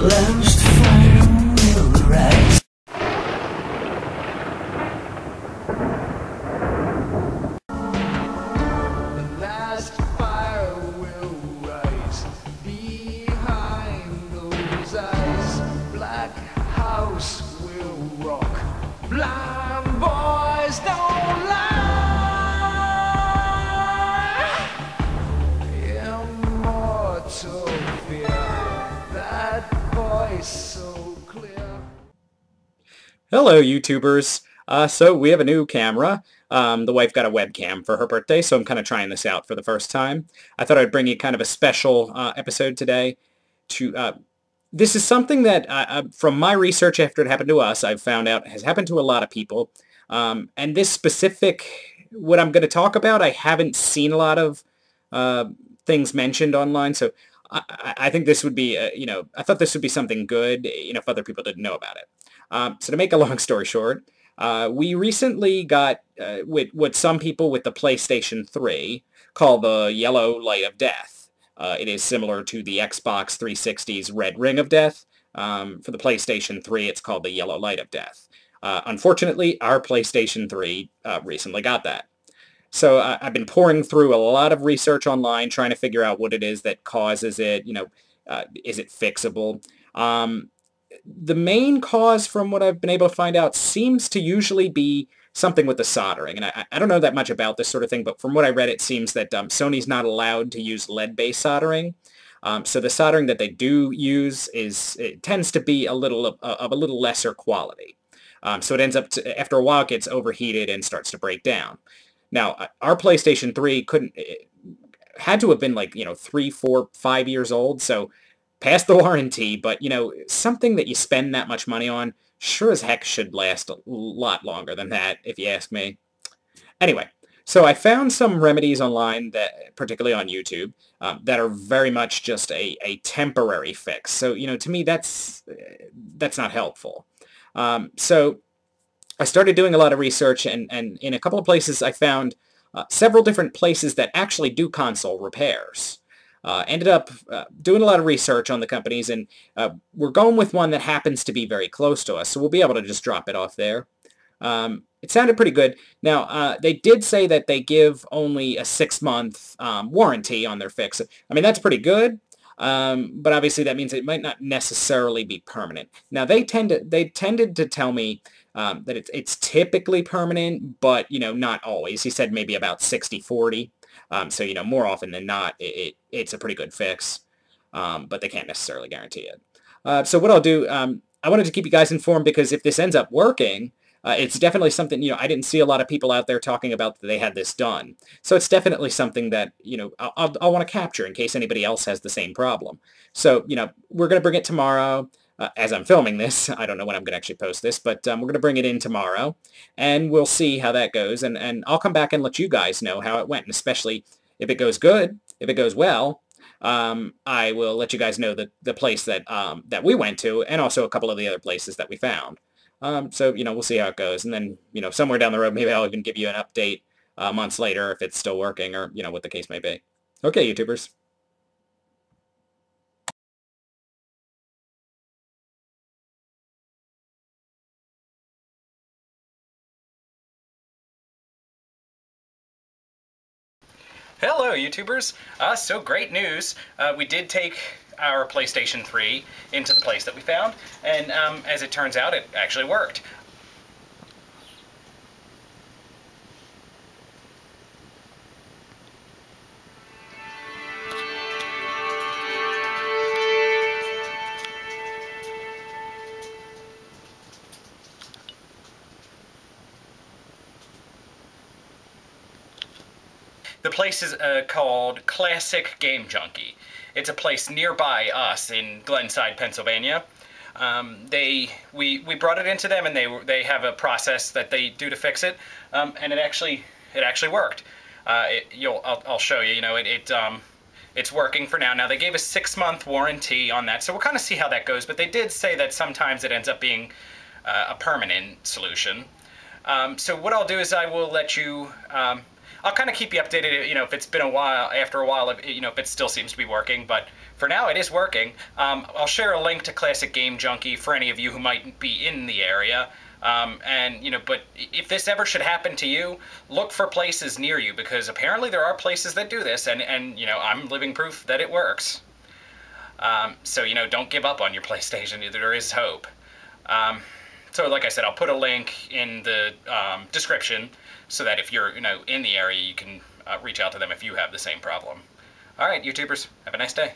last fire will rise. The last fire will rise behind those eyes. Black house will rock. Blind boys don't lie. Immortal fear. That voice so clear. Hello, YouTubers. So we have a new camera. The wife got a webcam for her birthday, so I'm kind of trying this out for the first time. I thought I'd bring you kind of a special episode today. This is something that, from my research after it happened to us, I've found out has happened to a lot of people. And this specific, what I'm going to talk about, I haven't seen a lot of things mentioned online, so I think this would be, I thought this would be something good, if other people didn't know about it. So to make a long story short, we recently got what some people with the PlayStation 3 call the yellow light of death. It is similar to the Xbox 360's red ring of death. For the PlayStation 3, it's called the yellow light of death. Unfortunately, our PlayStation 3 recently got that. So I've been pouring through a lot of research online trying to figure out what it is that causes it, is it fixable? The main cause, from what I've been able to find out, seems to usually be something with the soldering. And I don't know that much about this sort of thing, but from what I read, it seems that Sony's not allowed to use lead-based soldering. So the soldering that they do use it tends to be of a little lesser quality. So it ends up, after a while, it gets overheated and starts to break down. Now, our PlayStation 3 had to have been like, 3, 4, 5 years old, so past the warranty, but, something that you spend that much money on sure as heck should last a lot longer than that, if you ask me. Anyway, so I found some remedies online, that, particularly on YouTube, that are very much just a temporary fix. So, to me, that's not helpful. So I started doing a lot of research, and in a couple of places I found several different places that actually do console repairs. Ended up doing a lot of research on the companies, and we're going with one that happens to be very close to us, so we'll be able to just drop it off there. It sounded pretty good. Now, they did say that they give only a 6-month warranty on their fix. I mean, that's pretty good, but obviously that means it might not necessarily be permanent. Now, they tended to tell me that it's typically permanent, but, not always. He said maybe about 60-40. So, more often than not, it's a pretty good fix, but they can't necessarily guarantee it. So what I'll do, I wanted to keep you guys informed, because if this ends up working, it's definitely something, I didn't see a lot of people out there talking about that they had this done. So it's definitely something that, I'll want to capture in case anybody else has the same problem. So, we're going to bring it tomorrow. As I'm filming this, I don't know when I'm going to actually post this, but we're going to bring it in tomorrow, and we'll see how that goes, and I'll come back and let you guys know how it went, and especially if it goes good, if it goes well, I will let you guys know the place that we went to, and also a couple of the other places that we found. So, we'll see how it goes, and then, somewhere down the road, maybe I'll even give you an update months later if it's still working, or, what the case may be. Okay, YouTubers. Hello, YouTubers. So great news. We did take our PlayStation 3 into the place that we found, and as it turns out, it actually worked. The place is called Classic Game Junkie. It's a place nearby us in Glenside, Pennsylvania. We brought it into them, and they have a process that they do to fix it, and it actually worked. I'll show you. It's working for now. Now, they gave a 6-month warranty on that, so we'll kind of see how that goes. But they did say that sometimes it ends up being a permanent solution. So what I'll do is I will let you. I'll kind of keep you updated, you know, if it's been a while, after a while, if, you know, if it still seems to be working, but for now it is working. I'll share a link to Classic Game Junkie for any of you who might be in the area. And, you know, but if this ever should happen to you, look for places near you, because apparently there are places that do this, and you know, I'm living proof that it works. So, you know, don't give up on your PlayStation. There is hope. So, like I said, I'll put a link in the description so that if you're, you know, in the area, you can reach out to them if you have the same problem. All right, YouTubers, have a nice day.